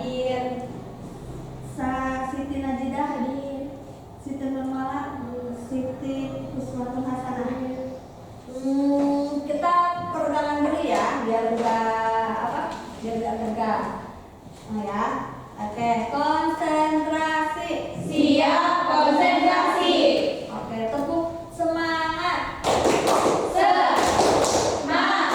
Hadir. Siti Najidah hadir. Siti Nurmala, Siti Uswatun Hasanah. Kita peregangan dulu ya, biar enggak tegang. Oh ya. Oke, konsentrasi. Siap, konsentrasi. Oke, tepuk semangat. Semangat.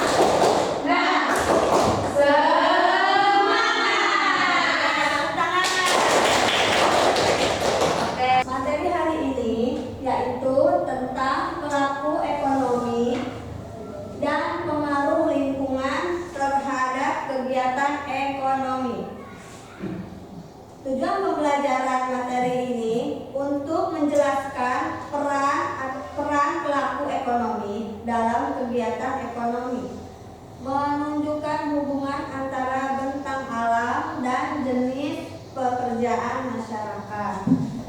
Oke, materi hari ini yaitu tentang pelaku ekonomi dan pengaruh lingkungan terhadap kegiatan ekonomi. Tujuan pembelajaran materi ini untuk menjelaskan peran pelaku ekonomi dalam kegiatan ekonomi, menunjukkan hubungan antara bentang alam dan jenis pekerjaan masyarakat,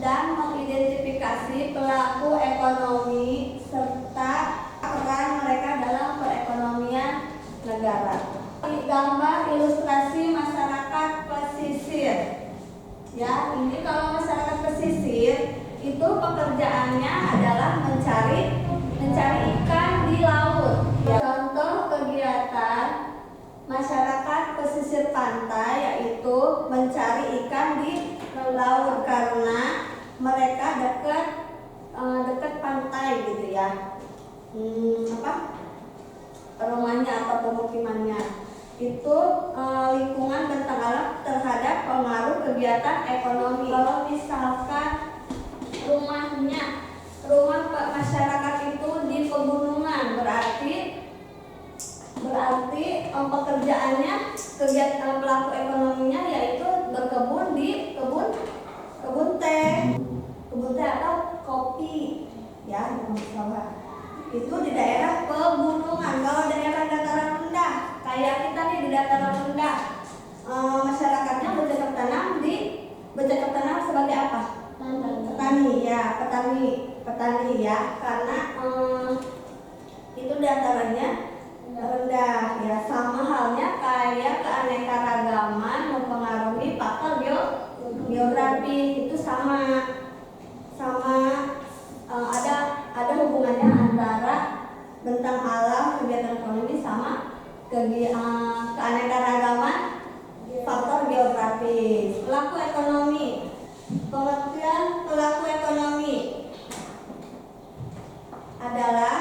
dan mengidentifikasi pelaku ekonomi serta peran mereka dalam perekonomian negara. Gambar ilustrasi masyarakat pesisir. Ya, ini kalau masyarakat pesisir itu pekerjaannya adalah mencari ikan di laut. Ya, contoh kegiatan masyarakat pesisir pantai yaitu mencari ikan di laut karena mereka dekat pantai gitu ya. Rumahnya atau pemukimannya itu lingkungan bentang alam terhadap pengaruh kegiatan ekonomi. Kalau misalkan rumah masyarakat itu di pegunungan, berarti pekerjaannya, kegiatan pelaku ekonominya yaitu berkebun di kebun teh atau kopi ya, itu di daerah pegunungan. Kalau daerah dataran rendah kayak kita nih di dataran rendah, masyarakatnya bercocok tanam sebagai apa? Petani ya, karena itu datarannya rendah ya. Sama halnya kayak keanekaragaman mempengaruhi faktor geografi, itu sama ada hubungannya antara bentang alam kegiatan ekonomi sama keanekaragaman faktor geografis. Pelaku ekonomi. Pengertian pelaku ekonomi adalah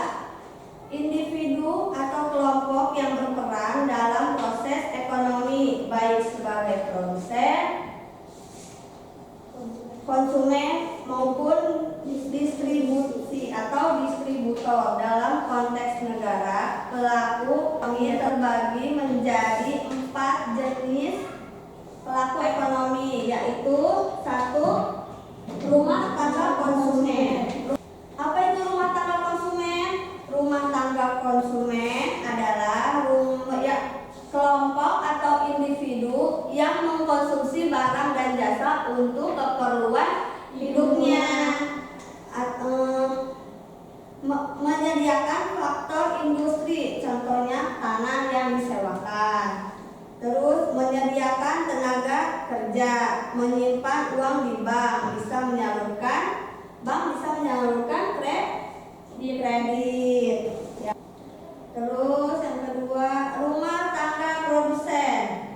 individu atau kelompok yang berperan dalam proses ekonomi, baik sebagai produsen, konsumen maupun distribusi atau distributor. Dalam konteks negara, pelaku ekonomi terbagi menjadi 4 jenis pelaku ekonomi, yaitu 1. Rumah tangga konsumen. Apa itu rumah tangga konsumen? Rumah tangga konsumen adalah kelompok atau individu yang mengkonsumsi barang dan jasa untuk keperluan hidupnya, menyediakan faktor industri, contohnya tanah yang disewakan, terus menyediakan tenaga kerja, menyimpan uang di bank, bisa menyalurkan kredit ya. Terus yang kedua, rumah tangga produsen.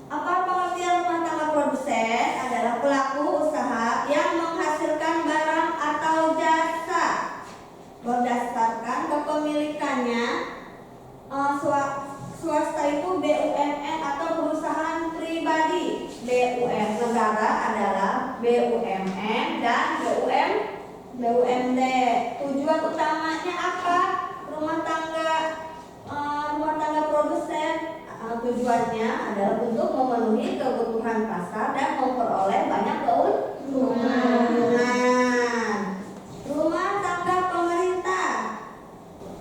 Apa pengertian rumah tangga produsen? Adalah pelaku usaha yang menghasilkan barang atau jasa berdasarkan kepemilikannya. Swasta itu BUMN atau perusahaan pribadi. Negara adalah BUMN dan BUMD. Tujuan utamanya apa? Rumah tangga produsen, tujuannya adalah untuk memenuhi kebutuhan pasar dan memperoleh banyak keuntungan. Rumah tangga pemerintah.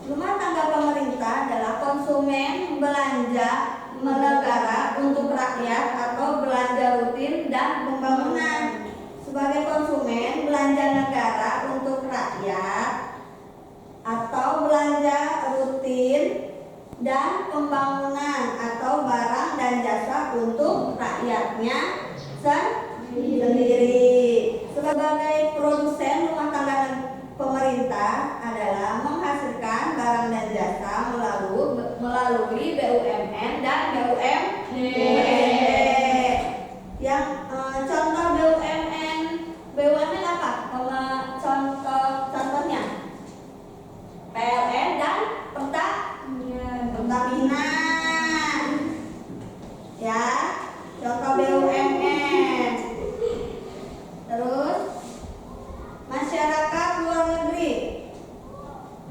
Rumah tangga pemerintah adalah konsumen belanja negara untuk rakyat atau belanja rutin dan pembangunan. Sebagai konsumen, belanja negara untuk rakyat atau belanja rutin dan pembangunan atau barang dan jasa jasa untuk rakyatnya sendiri. Sebagai produsen rumah tangga dan pemerintah adalah menghasilkan barang dan jasa melalui BUMN dan BUMD. Yang contoh BUMN apa? Contohnya PLN dan Pertamina. Ya, contoh BUMN. Terus masyarakat luar negeri.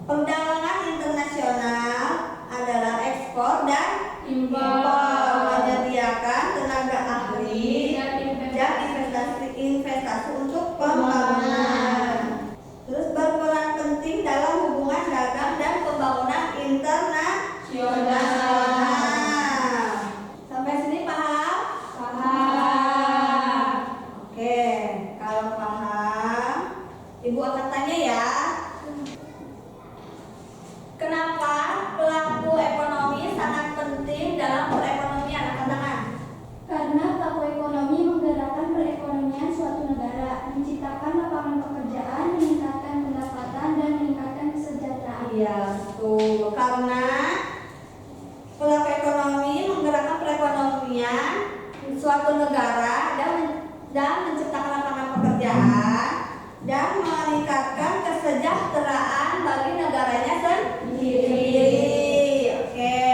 Perdagangan internasional adalah ekspor dan impor, menyediakan tenaga ahli dan investasi untuk pembangunan. Terus berperan penting dalam hubungan dagang dan pembangunan internasional. Sampai sini paham? Paham. Oke, kalau paham, Ibu akan tanya ya. Kenapa pelaku ekonomi sangat penting dalam perekonomian? Angkat tangan. Karena pelaku ekonomi menggerakkan perekonomian suatu negara, menciptakan lapangan pekerjaan, meningkatkan pendapatan, dan meningkatkan kesejahteraan. Iya, betul. Karena pelaku ekonomi menggerakkan perekonomian suatu negara dan menciptakan lapangan pekerjaan dan meningkatkan kesejahteraan bagi negaranya sendiri. Oke.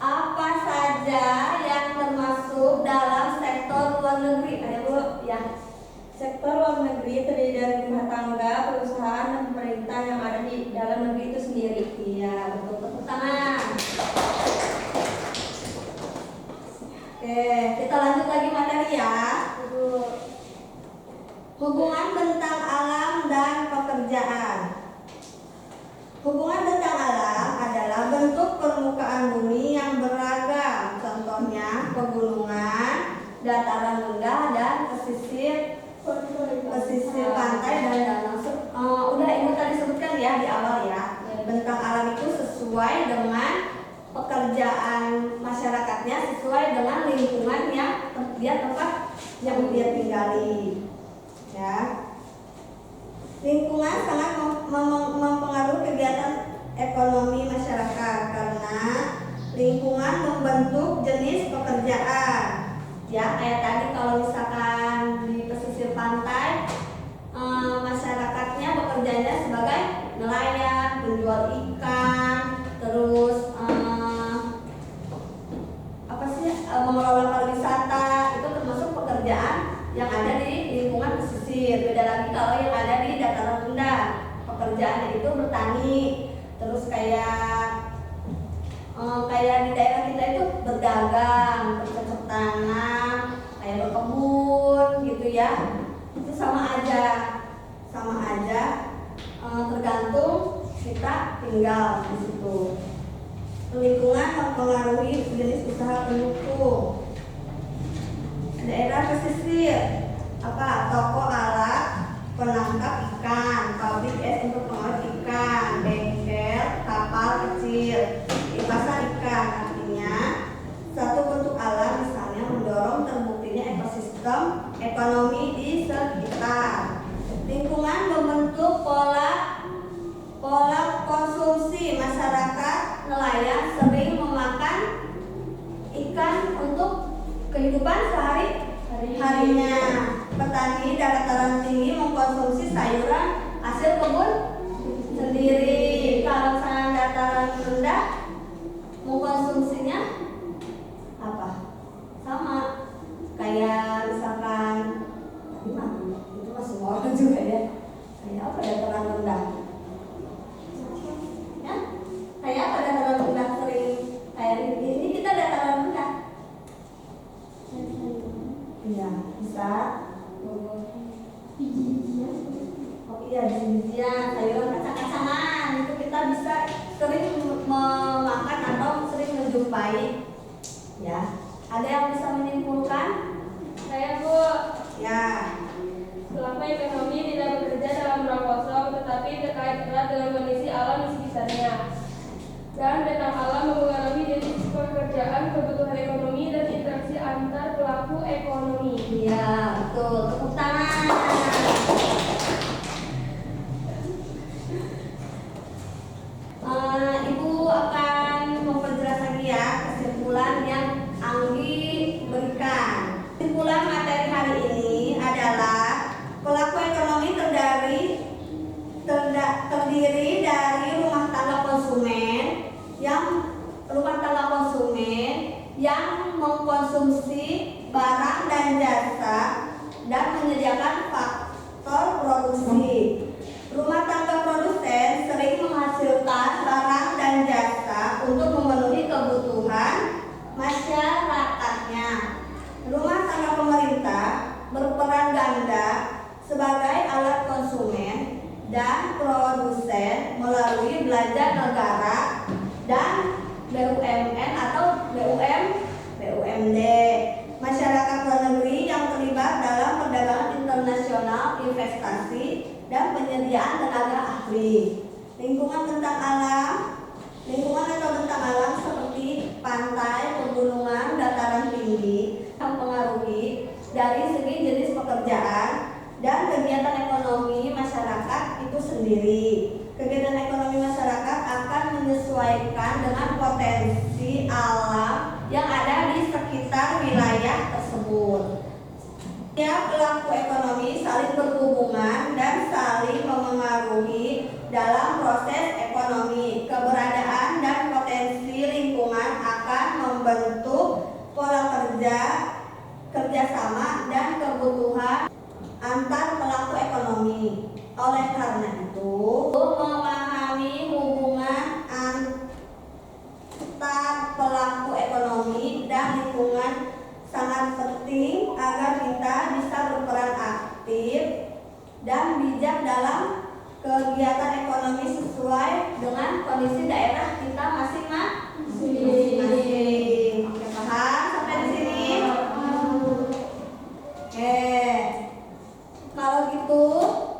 Apa saja yang termasuk dalam sektor luar negeri? Ada Bu ya. Sektor luar negeri terdiri dari rumah tangga, perusahaan, dan pemerintah yang ada di dalam negeri itu sendiri. Iya, betul. Tepuk tangan. Oke, kita lanjut lagi materi ya. Hubungan bentang alam dan pekerjaan. Hubungan bentang alam adalah bentuk permukaan bumi yang beragam. Contohnya pegunungan, dataran rendah, dan pesisir pantai dan danau. Udah Ibu tadi sebutkan ya di awal ya. Bentang alam itu sesuai dengan pekerjaan masyarakatnya, sesuai dengan lingkungan yang tempat yang dia tinggali. Ya. Lingkungan sangat mempengaruhi kegiatan ekonomi masyarakat karena lingkungan membentuk jenis pekerjaan. Ya, kayak tadi kalau misalkan di pesisir pantai, masyarakatnya bekerjanya sebagai nelayan, penjual ikan, terus mengelola pariwisata, itu termasuk pekerjaan yang ada di lingkungan pesisir. Beda lagi kalau yang ada di dataran rendah, pekerjaannya itu bertani, terus kayak di daerah kita itu berdagang, bercocok tanam, kayak berkebun gitu ya. Itu sama aja, tergantung kita tinggal di situ. Lingkungan mempengaruhi jenis usaha pendukung. Daerah pesisir, toko alat penangkap ikan, pabrik es untuk pengolah ikan, bengkel, kapal kecil, di pasar ikan. Artinya satu bentuk alam misalnya mendorong terbuktinya ekosistem ekonomi di sekitar. Lingkungan membentuk pola konsumsi masyarakat. Nelayan sering memakan ikan untuk kehidupan sehari-harinya. Petani dataran tinggi mengkonsumsi sayuran hasil kebun sendiri. Kalau misalnya dataran rendah mengkonsumsinya apa? Sama kayak misalkan itu masih orang juga ya. Kayak apa dataran rendah? Ya? Kayak apa dataran rendah sering kayak ini kita dataran rendah. Iya, bisa. Oh iya, biji-bijian, sayuran, kacang-kacangan itu kita bisa sering memakan atau sering menjumpai. Ya, ada yang bisa menyimpulkan? Saya Bu, Ya. pelaku ekonomi tidak bekerja dalam ruang kosong, tetapi terkait erat dengan kondisi alam di sekitarnya. Dan bentang alam mempengaruhi jenis pekerjaan, kebutuhan yang mengkonsumsi barang dan jasa dan menyediakan faktor produksi. Rumah tangga produsen sering menghasilkan barang dan jasa untuk memenuhi kebutuhan masyarakatnya. Rumah tangga pemerintah berperan ganda sebagai alat konsumen dan produsen melalui belanja negara dan BUMN atau BUMD. Masyarakat luar negeri yang terlibat dalam perdagangan internasional, investasi, dan penyediaan tenaga ahli. Lingkungan bentang alam seperti pantai, pegunungan, dataran tinggi mempengaruhi dari segi jenis pekerjaan dan kegiatan ekonomi masyarakat itu sendiri. Kegiatan ekonomi masyarakat akan menyesuaikan dengan potensi alam yang ada di sekitar wilayah tersebut. Setiap pelaku ekonomi saling berhubungan dan saling memengaruhi dalam proses ekonomi. Keberadaan dan potensi lingkungan akan membentuk pola kerjasama dan kebutuhan antar pelaku ekonomi. Oleh karena itu, memahami hubungan antar pelaku ekonomi dan lingkungan sangat penting agar kita bisa berperan aktif dan bijak dalam kegiatan ekonomi sesuai dengan kondisi daerah kita masing-masing. Oke, paham sampai di sini? Oke. Kalau gitu,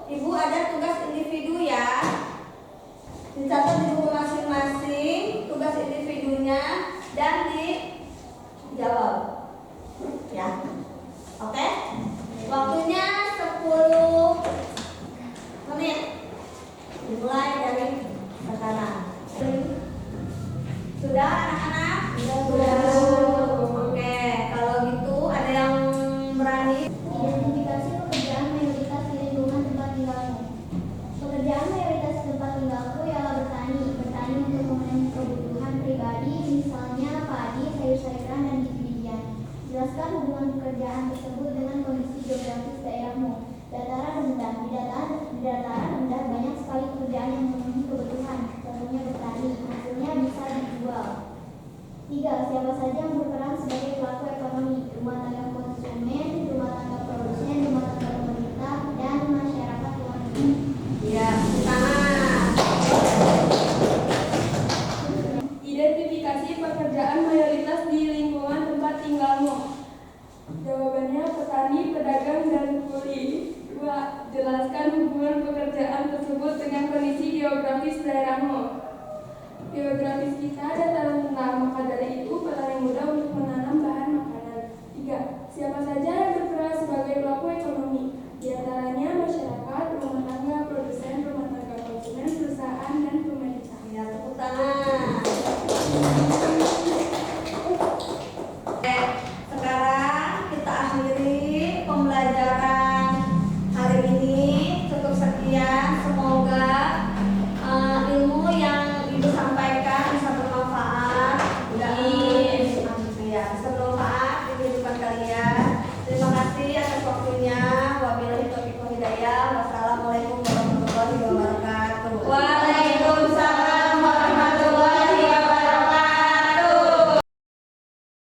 Ibu ada tugas individu ya. Dicatat di buku masing-masing tugas individunya dan dijawab. Ya. Oke? Waktunya 10 menit. Dimulai dari sekarang. Sudah anak-anak? Sudah. Oke, kalau gitu ada yang berani? Identifikasi pekerjaan mayoritas di lingkungan tempat tinggalmu. Pekerjaan mayoritas di tempat tinggalku ialah bertani. Bertani untuk memenuhi kebutuhan pribadi, misalnya padi, sayur-sayuran, dan biji-bijian. Jelaskan hubungan pekerjaan tersebut dengan kondisi geografis daerahmu. Dataran rendah. Di dataran rendah banyak sekali pekerjaan yang memenuhi kebutuhan, contohnya bertani. Hasilnya bisa dijual. 3. Siapa saja yang berperan sebagai pelaku ekonomi? Rumah tangga konsumen,